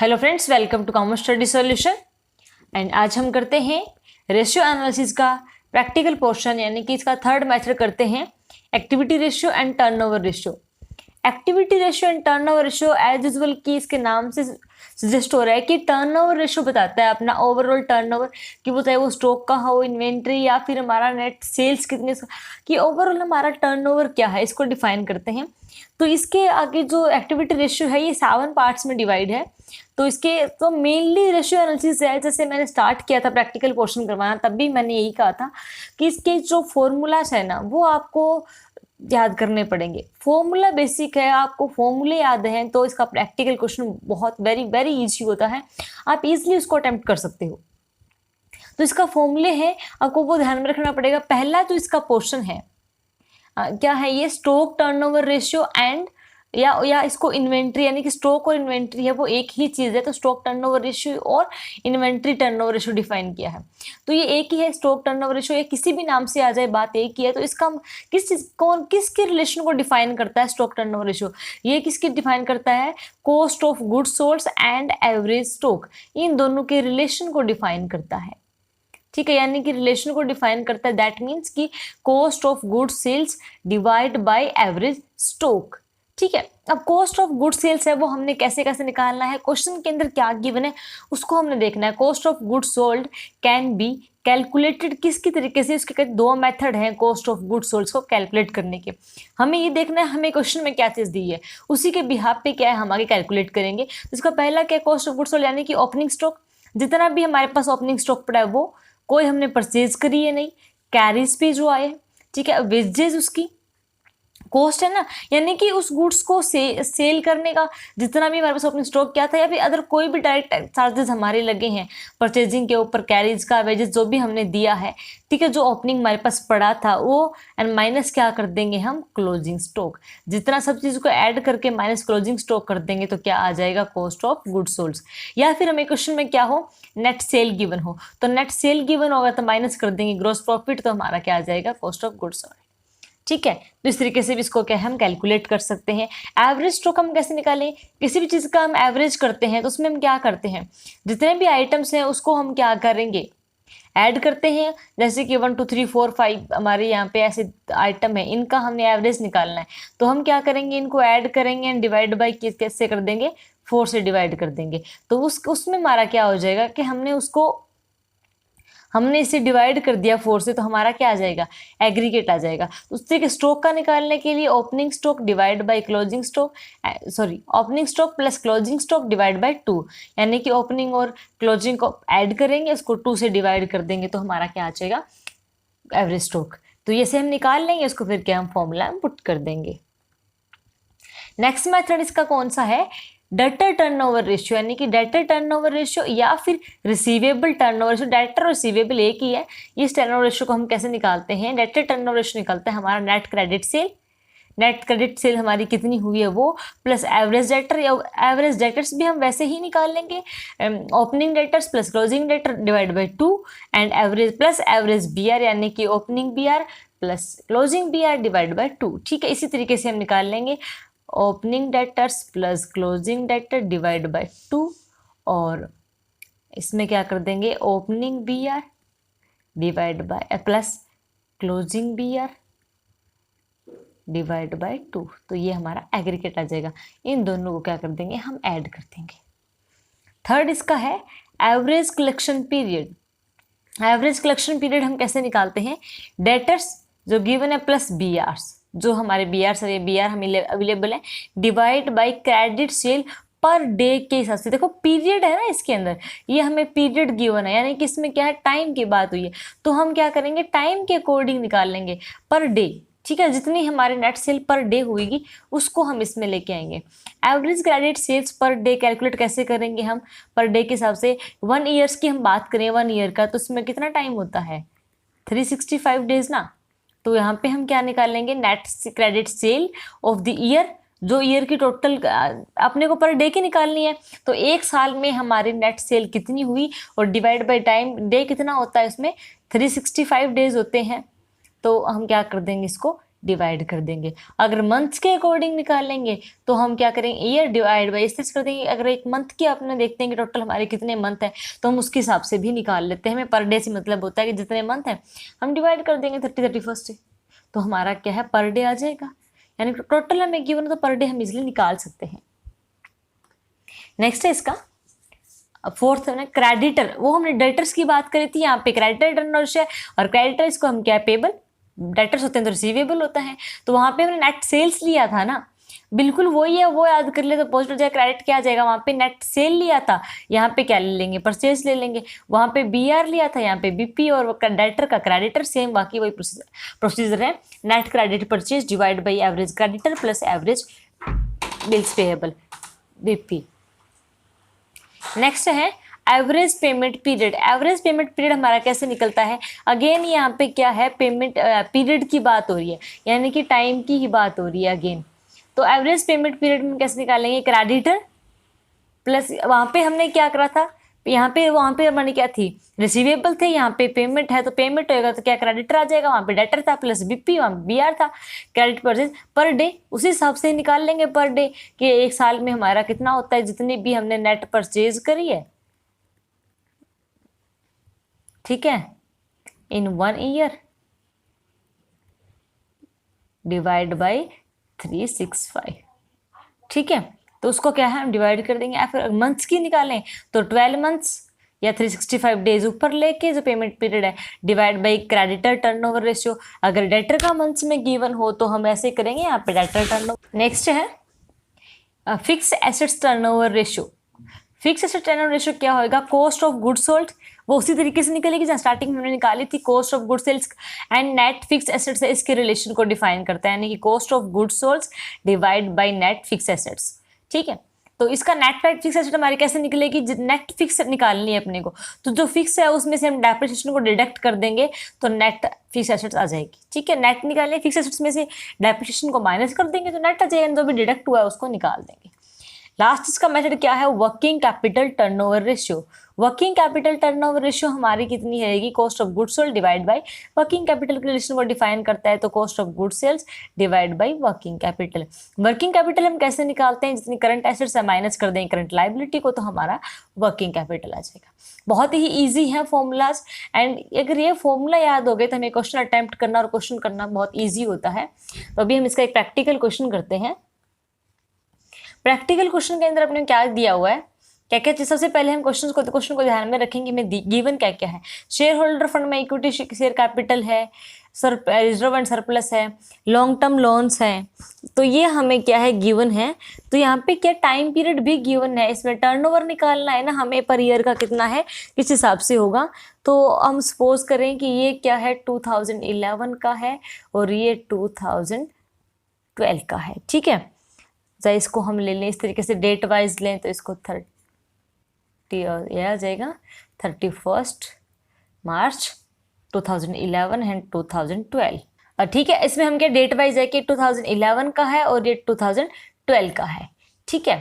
Hello friends, welcome to commerce study solution. And आज हम करते हैं रेशियो एनालिसिस का प्रैक्टिकल पोर्शन, यानी कि इसका थर्ड मेथड करते हैं activity ratio and turnover ratio. Activity ratio and turnover ratio as usual की इसके नाम से सजेस्ट हो रहा है कि टर्नओवर रेशियो बताता है अपना ओवरऑल टर्नओवर, कि वो चाहे वो स्टॉक का हो, इन्वेंट्री या फिर हमारा नेट सेल्स कितने, कि ओवरऑल हमारा टर्नओवर क्या है, इसको डिफाइन करते हैं। तो इसके आगे जो एक्टिविटी रेशियो है ये 7 पार्ट्स में डिवाइड है। तो इसके तो मेनली रेशियो एनालिसिस है। जैसे मैंने स्टार्ट किया था प्रैक्टिकल पोर्शन करवाना, तब भी मैंने यही कहा था कि इसके जो फॉर्मूलाज है ना वो आपको याद करने पड़ेंगे। फॉर्मूला बेसिक है, आपको फॉर्मूले याद हैं तो इसका प्रैक्टिकल क्वेश्चन बहुत वेरी वेरी इजी होता है, आप इजीली उसको अटेम्प्ट कर सकते हो। तो इसका फॉर्मूले है, आपको वो ध्यान में रखना पड़ेगा। पहला जो इसका पोर्शन है क्या है, ये स्टॉक टर्नओवर रेशियो एंड या इसको इन्वेंट्री, यानी कि स्टॉक और इन्वेंट्री है वो एक ही चीज़ है। तो स्टॉक टर्नओवर रेशियो और इन्वेंट्री टर्नओवर रेशियो डिफाइन किया है, तो ये एक ही है। स्टॉक टर्नओवर रेशियो ये किसी भी नाम से आ जाए, बात एक ही है। तो इसका किसके रिलेशन को डिफाइन करता है स्टॉक टर्नओवर रेशियो, ये किसकी डिफाइन करता है, cost of goods sold and average stock, इन दोनों के रिलेशन को डिफाइन करता है। ठीक है, यानी कि रिलेशन को डिफाइन करता है। दैट मीन्स कि cost of goods sales divide by average stock. ठीक है, अब कॉस्ट ऑफ गुड सेल्स है वो हमने कैसे कैसे निकालना है, क्वेश्चन के अंदर क्या गिवन है उसको हमने देखना है। Cost of good sold can be calculated किसकी तरीके से, उसके दो मेथड हैं कॉस्ट ऑफ गुड सोल्ड को कैलकुलेट करने के। हमें ये देखना है हमें क्वेश्चन में क्या चीज़ दी है, उसी के बिहाफ पे क्या है हम आगे कैलकुलेट करेंगे। तो इसका पहला क्या है, कॉस्ट ऑफ गुड सोल्ड, यानी कि ओपनिंग स्टॉक। जितना भी हमारे पास ओपनिंग स्टॉक पड़ा है वो कोई हमने परचेज करी है नहीं, कैरीज पे जो आए। ठीक है, वेजेज उसकी कॉस्ट है ना, यानी कि उस गुड्स को सेल करने का जितना भी हमारे पास ओपनिंग स्टॉक क्या था, या फिर अदर कोई भी डायरेक्ट चार्जेस हमारे लगे हैं परचेजिंग के ऊपर, कैरीज का, वेजेस जो भी हमने दिया है। ठीक है, जो ओपनिंग हमारे पास पड़ा था वो, एंड माइनस क्या कर देंगे हम, क्लोजिंग स्टॉक। जितना सब चीज़ को ऐड करके माइनस क्लोजिंग स्टॉक कर देंगे तो क्या आ जाएगा, कॉस्ट ऑफ गुड्स सोल्ड। या फिर हमें क्वेश्चन में क्या हो, नेट सेल गिवन हो, तो नेट सेल गिवन होगा तो माइनस कर देंगे ग्रॉस प्रॉफिट, तो हमारा क्या आ जाएगा, कॉस्ट ऑफ गुड्स सोल्ड। ठीक है, तो इस तरीके से भी इसको क्या हम कैलकुलेट कर सकते हैं। एवरेज स्टॉक हम कैसे निकालें, किसी भी चीज़ का हम एवरेज करते हैं तो उसमें हम क्या करते हैं, जितने भी आइटम्स हैं उसको हम क्या करेंगे, ऐड करते हैं। जैसे कि 1 2 3 4 5 हमारे यहाँ पे ऐसे आइटम है, इनका हमने एवरेज निकालना है, तो हम क्या करेंगे, इनको ऐड करेंगे एंड डिवाइड बाई कैसे कर देंगे, 4 से डिवाइड कर देंगे। तो उसमें हमारा क्या हो जाएगा कि हमने इसे डिवाइड कर दिया 4 से, तो हमारा क्या आ जाएगा, एग्रीगेट आ जाएगा। तो उस तरीके स्टॉक का निकालने के लिए opening stock divide by closing stock, opening stock plus closing stock divide by 2, यानी कि ओपनिंग और क्लोजिंग को ऐड करेंगे, उसको 2 से डिवाइड कर देंगे, तो हमारा क्या आ जाएगा, एवरेज स्टॉक। तो ये से हम निकाल लेंगे उसको, फिर क्या हम फॉर्मूला में पुट कर देंगे। नेक्स्ट मेथड इसका कौन सा है, डेटर टर्नओवर रेशियो, यानी कि डेटर टर्नओवर रेशियो या फिर रिसीवेबल टर्नओवर रेशियो। डेटर और रिसीवेबल एक ही है। इस टर्नओवर रेशियो को हम कैसे निकालते हैं, डेटर टर्नओवर रेशियो निकालते हैं हमारा net credit sale. Net credit sale हमारी कितनी हुई है वो, प्लस एवरेज डेटर, या एवरेज डेटर्स भी हम वैसे ही निकाल लेंगे, opening debtors plus closing debtor divide by 2, and average plus average B R, यानी कि opening B R plus closing B R divide by 2। ठीक है, इसी तरीके से हम निकाल लेंगे opening debtors plus closing debtor divide by 2, और इसमें क्या कर देंगे, opening B R divide by plus closing B R divide by 2। तो ये हमारा एग्रीगेट आ जाएगा। इन दोनों को क्या कर देंगे, हम ऐड कर देंगे। थर्ड इसका है average collection period. Average collection period हम कैसे निकालते हैं, डेटर्स जो गिवन है प्लस बी आर्स, जो हमारे बी आर से बी आर हमें अवेलेबल है, divide by credit sale per day के हिसाब से। देखो पीरियड है ना इसके अंदर, ये हमें पीरियड गिवन है, यानी कि इसमें क्या है, टाइम की बात हुई है, तो हम क्या करेंगे, टाइम के अकॉर्डिंग निकाल लेंगे पर डे। ठीक है, जितनी हमारे नेट सेल पर डे होगी उसको हम इसमें लेके आएंगे। Average credit sales per day calculate कैसे करेंगे हम, पर डे के हिसाब से। 1 ईयर्स की हम बात करें, 1 ईयर का, तो उसमें कितना टाइम होता है, 365 डेज ना। तो यहाँ पे हम क्या निकालेंगे, net credit cell of the year, जो ईयर की टोटल अपने को पर डे की निकालनी है। तो एक साल में हमारी नेट सेल कितनी हुई और डिवाइड बाय टाइम, डे कितना होता है इसमें, 365 डेज होते हैं। तो हम क्या कर देंगे, इसको डिवाइड कर देंगे। अगर मंथ्स के अकॉर्डिंग निकालेंगे तो हम क्या करेंगे, ईयर डिवाइड बाई इस कर देंगे। अगर एक मंथ की आपने देखते हैं कि टोटल हमारे कितने मंथ हैं तो हम उसके हिसाब से भी निकाल लेते हैं। हमें पर डे से मतलब होता है कि जितने मंथ हैं हम डिवाइड कर देंगे 31 से, तो हमारा क्या है पर डे आ जाएगा। यानी टोटल हमें गिवन तो पर डे हम इजिली निकाल सकते हैं। नेक्स्ट है इसका फोर्थ है क्रेडिटर। वो हमने डेटर्स की बात करी थी, यहाँ पे क्रेडिटर टर्नओवर है और क्रेडिटर इसको हम क्या है पेबल, डेटर्स होते हैं तो रिसीवेबल होता है। तो वहाँ पे हमने नेट सेल्स लिया था ना, बिल्कुल वही है, वो याद कर ले तो पॉजिटिव जाएगा, क्रेडिट क्या आ जाएगा, वहाँ पे नेट सेल लिया था, यहाँ पे क्या ले लेंगे परचेज ले लेंगे। वहाँ पे BR लिया था, यहाँ पे BP और डेटर का क्रेडिटर सेम, बाकी वही प्रोसीजर है। Net credit purchase divide by average creditor plus average bills payable BP। Next है average payment period. Average payment period हमारा कैसे निकलता है, अगेन यहाँ पे क्या है पेमेंट पीरियड की बात हो रही है, यानी कि टाइम की ही बात हो रही है अगेन। तो एवरेज पेमेंट पीरियड में कैसे निकालेंगे, क्रेडिटर प्लस वहाँ पे हमने क्या करा था, वहाँ पे हमारी क्या थी रिसीवेबल थे, यहाँ पे पेमेंट है तो पेमेंट होएगा तो क्या क्रेडिटर आ जाएगा, वहाँ पे डेटर था प्लस BP, वहाँ पे BR था, क्रेडिट परचेज पर डे उसी हिसाब से निकाल लेंगे पर डे कि एक साल में हमारा कितना होता है, जितनी भी हमने नेट परचेज करी है, ठीक है, इन 1 ईयर डिवाइड बाई 365, ठीक है। तो उसको क्या है हम डिवाइड कर देंगे। फिर मंथ्स की निकालें तो 12 मंथ्स या 365 डेज ऊपर लेके जो पेमेंट पीरियड है divide by creditor turnover ratio. अगर डेटर का मंथ्स में गिवन हो तो हम ऐसे करेंगे, यहाँ पे डेटर टर्नओवर। नेक्स्ट है fix assets turnover ratio. Fix asset turnover ratio क्या होगा, कॉस्ट ऑफ गुड्स सोल्ड, वो उसी तरीके से निकलेगी जहाँ स्टार्टिंग में हमने निकाली थी, cost of goods sales and net fix assets है, इसके रिलेशन को डिफाइन करता है, यानी कि cost of goods sold divide by net fix assets, ठीक है। तो इसका नेट फिक्स एसेट हमारी कैसे निकलेगी, नेट फिक्स निकालनी है अपने को, तो जो फिक्स है उसमें से हम डेप्रिसिएशन को डिडक्ट कर देंगे तो नेट फिक्स एसेट्स आ जाएगी, ठीक है। नेट निकालने फिक्स एसेट्स में से डेप्रिसिएशन को माइनस कर देंगे तो नेट आ जाएगा, जो भी डिडक्ट हुआ है उसको निकाल देंगे। लास्ट इसका मेथड क्या है, working capital turnover ratio. Working capital turnover ratio हमारी कितनी रहेगी, cost of goods sold divide by working capital के रिलेशन को डिफाइन करता है, तो cost of goods sales divide by working capital. Working capital हम कैसे निकालते हैं, जितनी करंट एसेट्स है माइनस कर दें करंट लायबिलिटी को तो हमारा वर्किंग कैपिटल आ जाएगा। बहुत ही ईजी है फॉर्मूलाज, एंड अगर ये फॉर्मूला याद हो गए तो हमें क्वेश्चन अटेम्प्ट करना और क्वेश्चन करना बहुत ईजी होता है। तो अभी हम इसका एक प्रैक्टिकल क्वेश्चन करते हैं। प्रैक्टिकल क्वेश्चन के अंदर अपने क्या दिया हुआ है, क्या क्या चीज, सबसे पहले हम क्वेश्चन को ध्यान में रखेंगे, में गिवन क्या क्या है। शेयर होल्डर फंड में इक्विटी शेयर कैपिटल है, रिजर्व एंड सरप्लस है, लॉन्ग टर्म लोन्स हैं, तो ये हमें क्या है गिवन है। तो यहाँ पे क्या टाइम पीरियड भी गिवन है, इसमें टर्नओवर निकालना है ना हमें, पर ईयर का कितना है किस हिसाब से होगा। तो हम सपोज करें कि ये क्या है 2011 का है और ये 2012 का है, ठीक है। चाहे इसको हम ले लें इस तरीके से डेट वाइज लें तो इसको 30 यह आ जाएगा 31 मार्च 2011 एंड 2012, ठीक है। इसमें हम क्या डेट वाइज है कि 2011 का है और ये 2012 का है, ठीक है।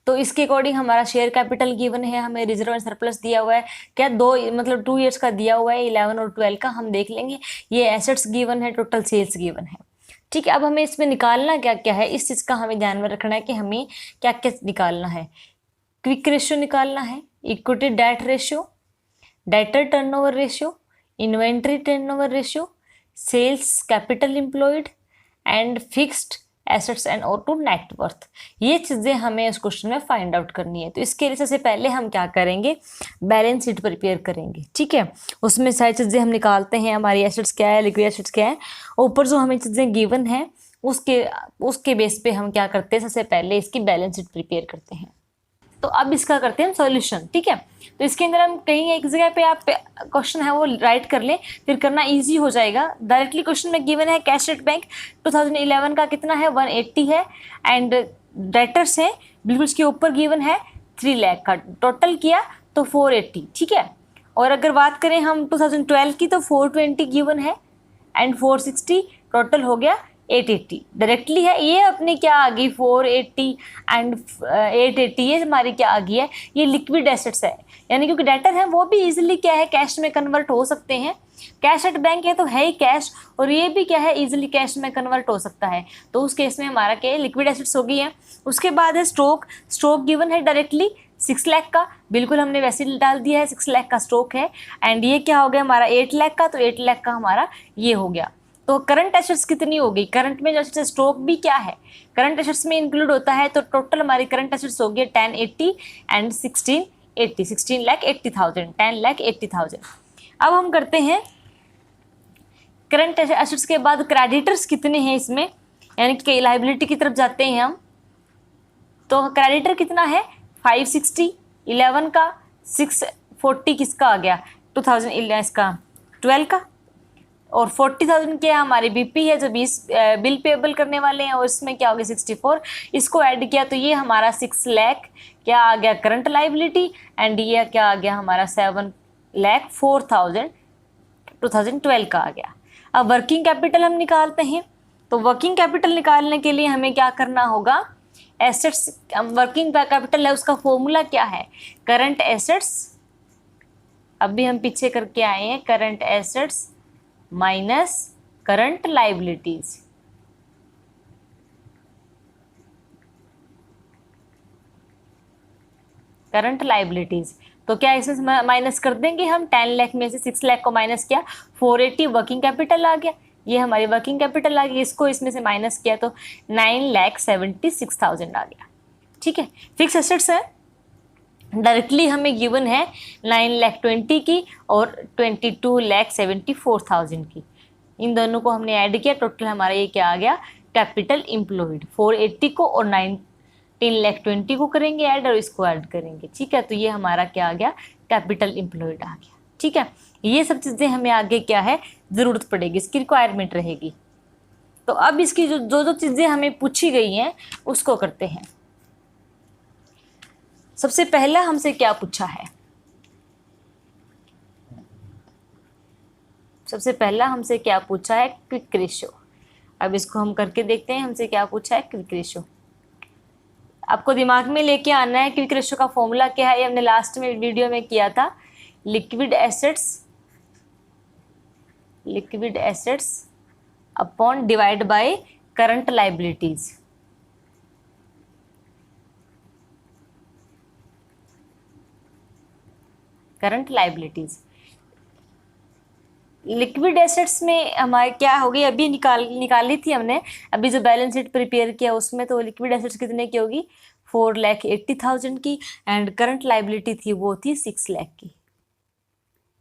तो इसके अकॉर्डिंग हमारा शेयर कैपिटल गिवन है, हमें रिजर्व एंड सरप्लस दिया हुआ है, क्या 2 ईयर्स का दिया हुआ है 11 और 12 का, हम देख लेंगे। ये एसेट्स गिवन है, टोटल सेल्स गिवन है, ठीक है। अब हमें इसमें निकालना क्या क्या है, इस चीज़ का हमें ध्यान में रखना है कि हमें क्या क्या निकालना है। क्विक रेशियो निकालना है, equity debt ratio, debtor turnover ratio, inventory turnover ratio, sales capital employed and fixed assets and और टू नेट वर्थ। ये चीज़ें हमें इस क्वेश्चन में फाइंड आउट करनी है। तो इसके लिए सबसे पहले हम क्या करेंगे, बैलेंस शीट प्रिपेयर करेंगे, ठीक है। उसमें सारी चीज़ें हम निकालते हैं, हमारी एसेट्स क्या है, लिक्विड एसेट्स क्या है, ऊपर जो हमें चीज़ें गिवन है उसके बेस पे हम क्या करते हैं, सबसे पहले इसकी बैलेंस शीट प्रिपेयर करते हैं। तो अब इसका करते हैं सॉल्यूशन, ठीक है। तो इसके अंदर हम कहीं एक जगह पे आप क्वेश्चन है वो राइट कर लें, फिर करना इजी हो जाएगा। डायरेक्टली क्वेश्चन में गिवन है कैश रेट बैंक 2011 का कितना है 180 है, एंड डेटर्स है बिल्कुल उसके ऊपर गिवन है 3 लाख का, टोटल किया तो 480, ठीक है। और अगर बात करें हम 2012 की तो 420 गिवन है एंड 460, टोटल हो गया 880। डायरेक्टली है ये अपनी क्या आ गई 480 एंड 880, ये हमारी क्या आ गई है, ये लिक्विड एसेट्स है, यानी क्योंकि डेटर है वो भी इजीली क्या है कैश में कन्वर्ट हो सकते हैं। कैश एट बैंक है तो है ही कैश, और ये भी क्या है, इजीली कैश में कन्वर्ट हो सकता है, तो उस केस में हमारा क्या है, लिक्विड एसेट्स हो गई है। उसके बाद है स्टॉक। स्टॉक गिवन है डायरेक्टली 6 लाख का, बिल्कुल हमने वैसे ही डाल दिया है, 6 लाख का स्टॉक है। एंड ये क्या हो गया हमारा 8 लाख का, तो 8 लाख का हमारा ये हो गया। तो करंट एसेट्स कितनी हो गई, करंट में जैसे स्टॉक भी क्या है, करंट एसेट्स में इंक्लूड होता है, तो टोटल हमारी करंट एसेट्स हो गई 1080 एंड 1680, 16,80,000, 10,80,000। अब हम करते हैं करंट एसेट्स के बाद क्रेडिटर्स कितने हैं इसमें, यानी कि लायबिलिटी की तरफ जाते हैं हम। तो क्रेडिटर कितना है 560, 11 का, 640 किसका आ गया 2011 इसका 12 का, और 40,000 क्या हमारी बीपी है जो 20 बिल पेबल करने वाले हैं, और इसमें क्या हो गया 64, इसको ऐड किया तो ये हमारा 6 लाख क्या आ गया करंट लाइबिलिटी, एंड ये क्या आ गया हमारा 7,04,000 2012 का आ गया। अब वर्किंग कैपिटल हम निकालते हैं, तो वर्किंग कैपिटल निकालने के लिए हमें क्या करना होगा, एसेट्स वर्किंग कैपिटल है उसका फॉर्मूला क्या है, करंट एसेट्स, अभी हम पीछे करके आए हैं, current assets minus current liabilities. Current liabilities तो क्या इसमें माइनस कर देंगे हम, 10 लाख में से 6 लाख को माइनस किया, 480 वर्किंग कैपिटल आ गया, ये हमारी वर्किंग कैपिटल आ गई, इसको इसमें से माइनस किया तो 9,76,000 आ गया। ठीक है, फिक्स एसेट्स है डायरेक्टली हमें गिवन है 9,20,000 की और 22,74,000 की, इन दोनों को हमने ऐड किया, टोटल हमारा ये क्या आ गया कैपिटल एम्प्लॉयड 480 को और 19,20,000 को करेंगे ऐड और इसको ऐड करेंगे। ठीक है, तो ये हमारा क्या आ गया कैपिटल एम्प्लॉयड आ गया। ठीक है, ये सब चीज़ें हमें आगे क्या है ज़रूरत पड़ेगी, इसकी रिक्वायरमेंट रहेगी। तो अब इसकी जो जो चीज़ें हमें पूछी गई हैं उसको करते हैं। सबसे पहला हमसे क्या पूछा है, सबसे पहला हमसे क्या पूछा है क्विक रेशियो। अब इसको हम करके देखते हैं, हमसे क्या पूछा है क्विक रेशियो। आपको दिमाग में लेके आना है क्विक रेशियो का फॉर्मूला क्या है, ये हमने लास्ट में वीडियो में किया था, liquid assets upon divide by current liabilities. Current liabilities liquid assets में हमारे क्या हो गई, अभी निकाली थी हमने, अभी जो बैलेंस शीट प्रिपेयर किया उसमें, तो लिक्विड एसेट्स कितने की होगी 4,80,000 की, एंड करंट लाइबिलिटी थी वो थी 6 लाख की।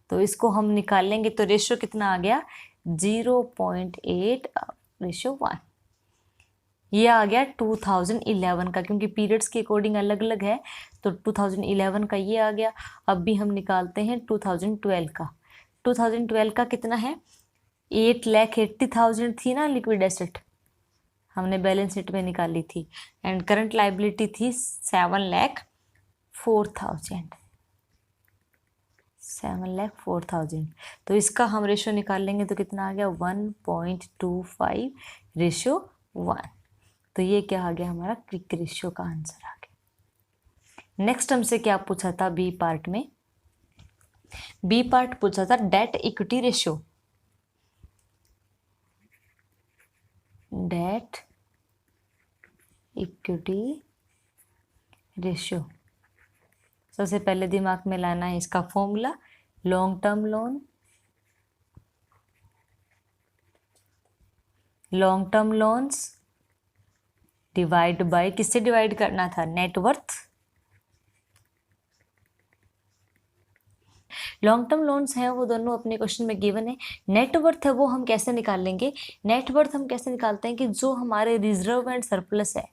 तो इसको हम निकालेंगे तो रेशियो कितना आ गया 0.8 रेशियो 1, ये आ गया 2011 का, क्योंकि पीरियड्स के अकॉर्डिंग अलग अलग है, तो 2011 का ये आ गया। अब भी हम निकालते हैं 2012 का। 2012 का कितना है 8,80,000 थी ना लिक्विड एसेट, हमने बैलेंस शीट में निकाली थी, एंड करंट लाइबिलिटी थी 7,04,000। तो इसका हम रेशियो निकाल लेंगे तो कितना आ गया 1.25 रेशियो 1। तो ये क्या आ गया हमारा क्विक रेशियो का आंसर आ गया। नेक्स्ट हमसे क्या पूछा था बी पार्ट में, बी पार्ट पूछा था debt equity ratio. Debt equity ratio सबसे पहले दिमाग में लाना है इसका formula, long term loans divide by, किससे डिवाइड करना था नेटवर्थ। लॉन्ग टर्म लोन्स हैं वो दोनों अपने क्वेश्चन में गिवन है। नेटवर्थ है वो हम कैसे निकाल लेंगे, नेटवर्थ हम कैसे निकालते हैं कि जो हमारे रिजर्व एंड सरप्लस है,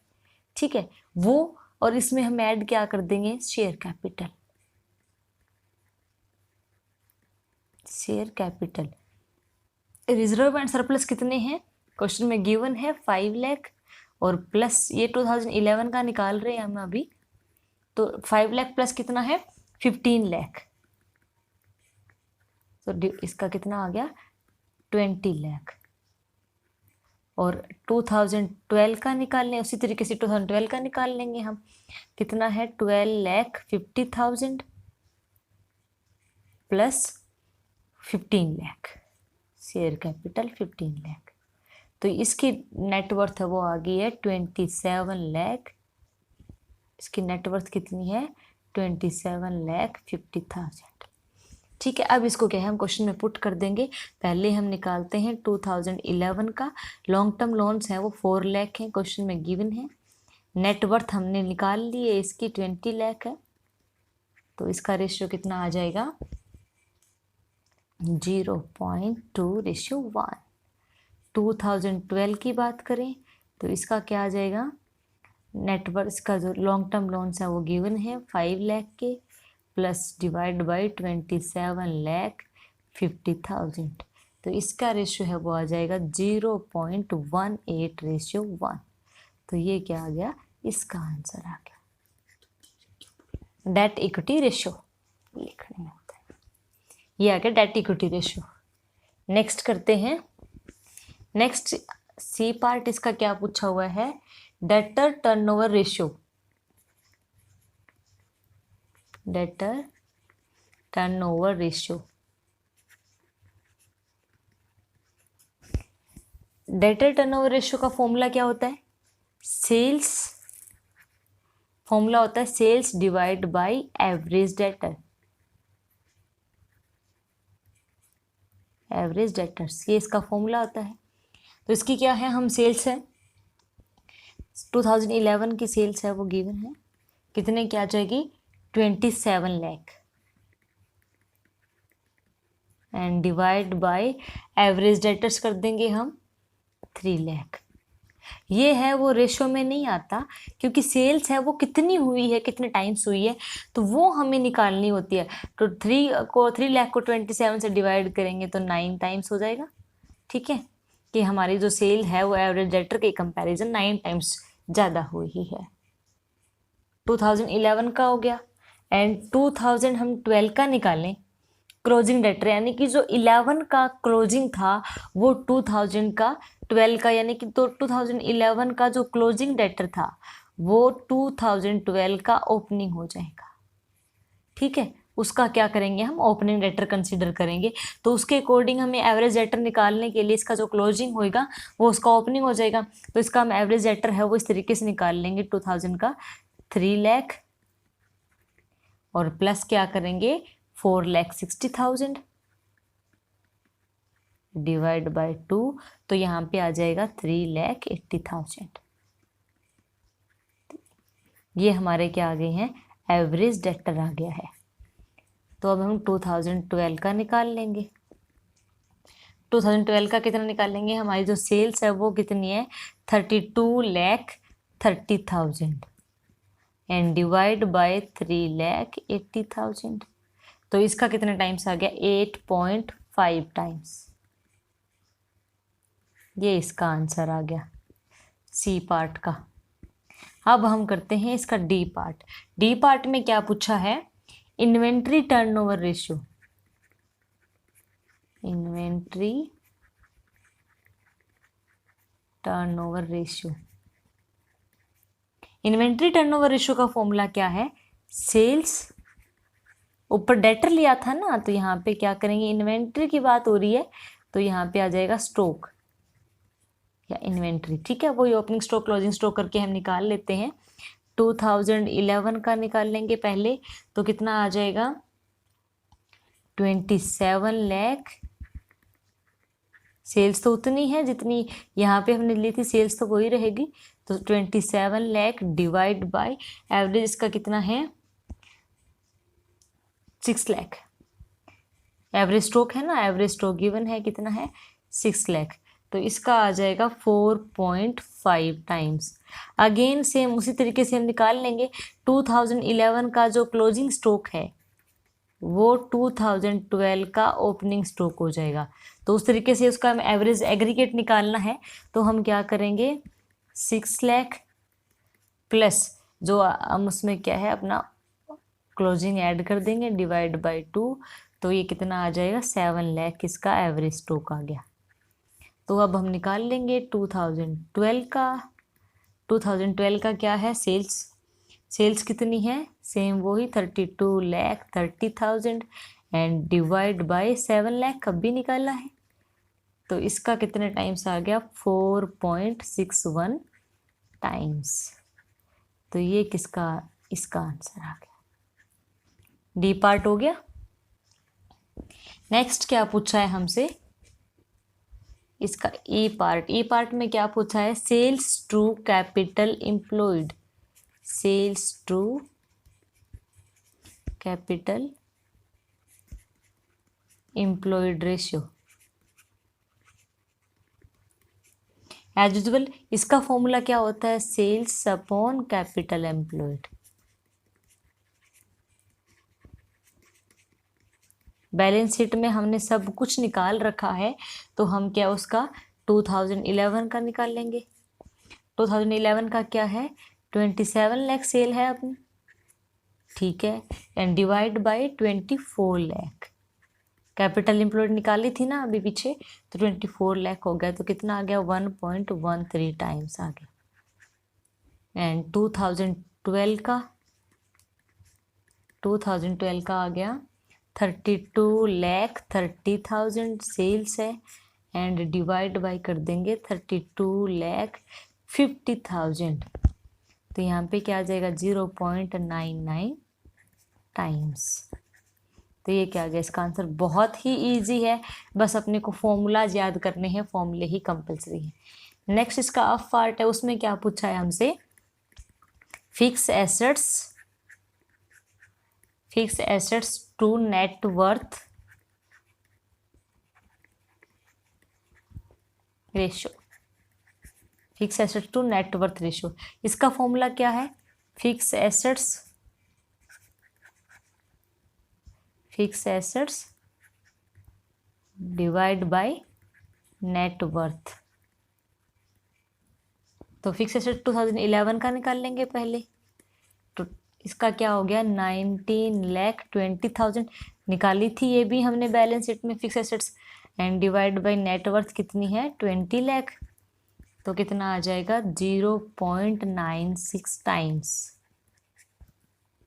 ठीक है वो, और इसमें हम ऐड क्या कर देंगे share capital. Reserve and surplus कितने हैं क्वेश्चन में गिवन है 5 लाख, और प्लस ये 2011 का निकाल रहे हैं हम अभी, तो 5 लाख प्लस कितना है 15 लाख, तो इसका कितना आ गया 20 लाख। और 2012 का निकालने, उसी तरीके से 2012 का निकाल लेंगे हम, कितना है 12,50,000 plus 15 lakh. Share capital 15 lakh. तो इसकी नेटवर्थ है वो आ गई है 27 लाख। इसकी नेटवर्थ कितनी है 27,50,000। ठीक है, अब इसको क्या है हम क्वेश्चन में पुट कर देंगे। पहले हम निकालते हैं 2011 का। लॉन्ग टर्म लोन्स हैं वो 4 लाख हैं, क्वेश्चन में गिवन है। नेटवर्थ हमने निकाल ली है, इसकी 20 लाख है। तो इसका रेशियो कितना आ जाएगा 0.2:1। 2012 की बात करें तो इसका क्या आ जाएगा नेटवर्थ, इसका जो लॉन्ग टर्म लोन्स है वो गिवन है 5 लाख के, प्लस डिवाइड बाई 27,50,000। तो इसका रेशियो है वो आ जाएगा 0.18:1। तो ये क्या आ गया, इसका आंसर आ गया। डेट इक्विटी रेशियो लिखने में होता है, ये आ गया डेट इक्विटी रेशियो। नेक्स्ट करते हैं। नेक्स्ट सी पार्ट, इसका क्या पूछा हुआ है debtor turnover ratio. Debtor turnover ratio. Debtor turnover ratio का फॉर्मूला क्या होता है, सेल्स, फॉर्मूला होता है sales divide by average debtor. Average debtors, ये इसका फॉर्मूला होता है। तो इसकी क्या है, हम सेल्स है 2011 की सेल्स है वो गिवन है, कितने की आ जाएगी 27 lakh, and divide by average debtors कर देंगे हम 3 लाख। ये है वो रेशियो में नहीं आता, क्योंकि सेल्स है वो कितनी हुई है, कितने टाइम्स हुई है, तो वो हमें निकालनी होती है। तो 3 लाख को 27 से डिवाइड करेंगे तो 9 टाइम्स हो जाएगा। ठीक है, कि हमारी जो सेल है वो एवरेज डेटर के कंपैरिजन 9 टाइम्स ज़्यादा हुई ही है। 2011 का हो गया, एंड 2012 का निकालें क्लोजिंग डेटर, यानी कि जो 11 का क्लोजिंग था वो 2000 का 12 का, यानी कि तो 2011 का जो क्लोजिंग डेटर था वो 2012 का ओपनिंग हो जाएगा। ठीक है, उसका क्या करेंगे हम ओपनिंग डेटर कंसीडर करेंगे। तो उसके अकॉर्डिंग हमें एवरेज डेटर निकालने के लिए इसका जो क्लोजिंग होएगा वो उसका ओपनिंग हो जाएगा। तो इसका हम एवरेज डेटर है वो इस तरीके से निकाल लेंगे 2000 का 3 लाख, और प्लस क्या करेंगे 4,60,000 डिवाइड बाय 2, तो यहाँ पे आ जाएगा 3,80,000। ये हमारे क्या आ गए हैं एवरेज डेटर आ गया है। तो अब हम 2012 का निकाल लेंगे। 2012 का कितना निकालेंगे, हमारी जो सेल्स है वो कितनी है 32,30,000 एंड डिवाइड बाय 3,80,000। तो इसका कितना टाइम्स आ गया 8.5 टाइम्स। ये इसका आंसर आ गया सी पार्ट का। अब हम करते हैं इसका डी पार्ट। डी पार्ट में क्या पूछा है inventory turnover ratio. Inventory turnover ratio. Inventory turnover ratio का फॉर्मूला क्या है, सेल्स, ऊपर डेटर लिया था ना, तो यहाँ पे क्या करेंगे इन्वेंट्री की बात हो रही है तो यहाँ पे आ जाएगा स्टॉक या इन्वेंट्री। ठीक है, वही ओपनिंग स्टॉक क्लोजिंग स्टॉक करके हम निकाल लेते हैं। 2011 का निकाल लेंगे पहले, तो कितना आ जाएगा 27 लाख। सेल्स तो उतनी है जितनी यहाँ पे हमने ली थी, सेल्स तो वही रहेगी। तो 27 लाख डिवाइड बाय एवरेज इसका कितना है 6 लाख। एवरेज स्टॉक है ना, एवरेज स्टॉक गिवन है कितना है 6 लाख। तो इसका आ जाएगा 4.5 टाइम्स। अगेन सेम उसी तरीके से हम निकाल लेंगे। 2011 का जो क्लोजिंग स्टॉक है वो 2012 का ओपनिंग स्टॉक हो जाएगा। तो उस तरीके से उसका हमें एवरेज एग्रीगेट निकालना है। तो हम क्या करेंगे 6 लाख प्लस जो हम उसमें क्या है अपना क्लोजिंग ऐड कर देंगे डिवाइड बाय 2, तो ये कितना आ जाएगा 7 लाख इसका एवरेज स्टॉक आ गया। तो अब हम निकाल लेंगे 2012 का। 2012 का क्या है सेल्स, सेल्स कितनी है सेम वही 32,30,000 एंड डिवाइड बाय 7 लाख, कब भी निकाला है तो इसका कितने टाइम्स आ गया, 4.61 टाइम्स। तो ये किसका, इसका आंसर आ गया। डी पार्ट हो गया। नेक्स्ट क्या पूछा है हमसे, इसका ई पार्ट। ई पार्ट में क्या पूछा है, sales to capital employed, sales to capital employed ratio. As usual इसका फॉर्मूला क्या होता है, sales upon capital employed. Balance sheet में हमने सब कुछ निकाल रखा है, तो हम क्या उसका 2011 का निकाल लेंगे। 2011 का क्या है, 27 लाख सेल है अपनी, ठीक है, and divide by 24 lakh. Capital employed निकाली थी ना अभी पीछे, तो 24 लाख हो गया, तो कितना आ गया, 1.13 टाइम्स आ गया। एंड 2012 का आ गया 32,30,000 सेल्स है, एंड डिवाइड बाय कर देंगे 32,50,000, तो यहाँ पे क्या आ जाएगा, 0.99 टाइम्स। तो ये क्या आ गया, इसका आंसर बहुत ही इजी है, बस अपने को फॉर्मूलाज याद करने हैं, फॉर्मूले ही कंपलसरी है। नेक्स्ट इसका अफ पार्ट है, उसमें क्या पूछा है हमसे, fix assets to net worth ratio, fix assets to net worth ratio. इसका फॉर्मूला क्या है, fix assets divide by net worth. तो फिक्स एसेट 2011 का निकाल लेंगे पहले, तो इसका क्या हो गया, 19,20,000 निकाली थी ये भी हमने बैलेंस शीट में fix assets, and divide by net worth कितनी है, 20 लाख, तो कितना आ जाएगा, 0.96 टाइम्स,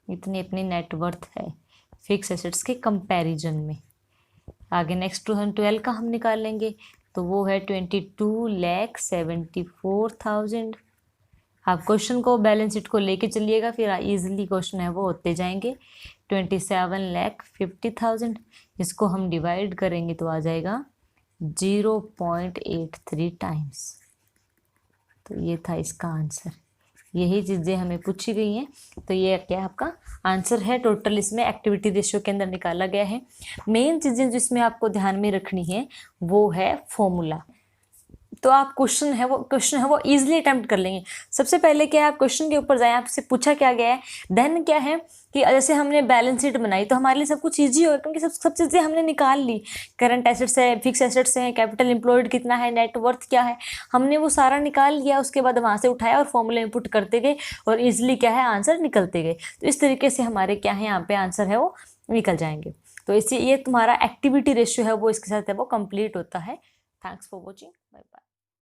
इतनी अपनी नेट वर्थ है फिक्स एसेट्स के कंपैरिजन में। आगे नेक्स्ट 2012 का हम निकाल लेंगे, तो वो है 22,74,000। आप क्वेश्चन को बैलेंस शीट को लेके चलिएगा, फिर इजीली क्वेश्चन है वो होते जाएंगे। 27,50,000, इसको हम डिवाइड करेंगे तो आ जाएगा 0.83 टाइम्स। तो ये था इसका आंसर, यही चीज़ें हमें पूछी गई हैं, तो ये क्या आपका आंसर है। टोटल इसमें एक्टिविटी रेशियो के अंदर निकाला गया है। मेन चीज़ें जिसमें आपको ध्यान में रखनी है वो है फॉर्मूला। तो आप क्वेश्चन है वो इजीली अटेम्प्ट कर लेंगे। सबसे पहले क्या है, आप क्वेश्चन के ऊपर जाएं, आपसे पूछा क्या गया है, देन क्या है कि जैसे हमने बैलेंस शीट बनाई तो हमारे लिए सब कुछ ईजी हो, क्योंकि सब चीज़ें हमने निकाल ली। करंट एसेट्स है, फिक्स एसेट्स हैं, कैपिटल एम्प्लॉयड कितना है, नेट वर्थ क्या है, हमने वो सारा निकाल लिया। उसके बाद वहाँ से उठाया और फॉर्मूला इनपुट करते गए और ईजिली क्या है आंसर निकलते गए। तो इस तरीके से हमारे क्या है यहाँ पे आंसर है वो निकल जाएंगे। तो इससे ये तुम्हारा एक्टिविटी रेशियो है वो इसके साथ है वो कंप्लीट होता है। Thanks for watching, bye bye.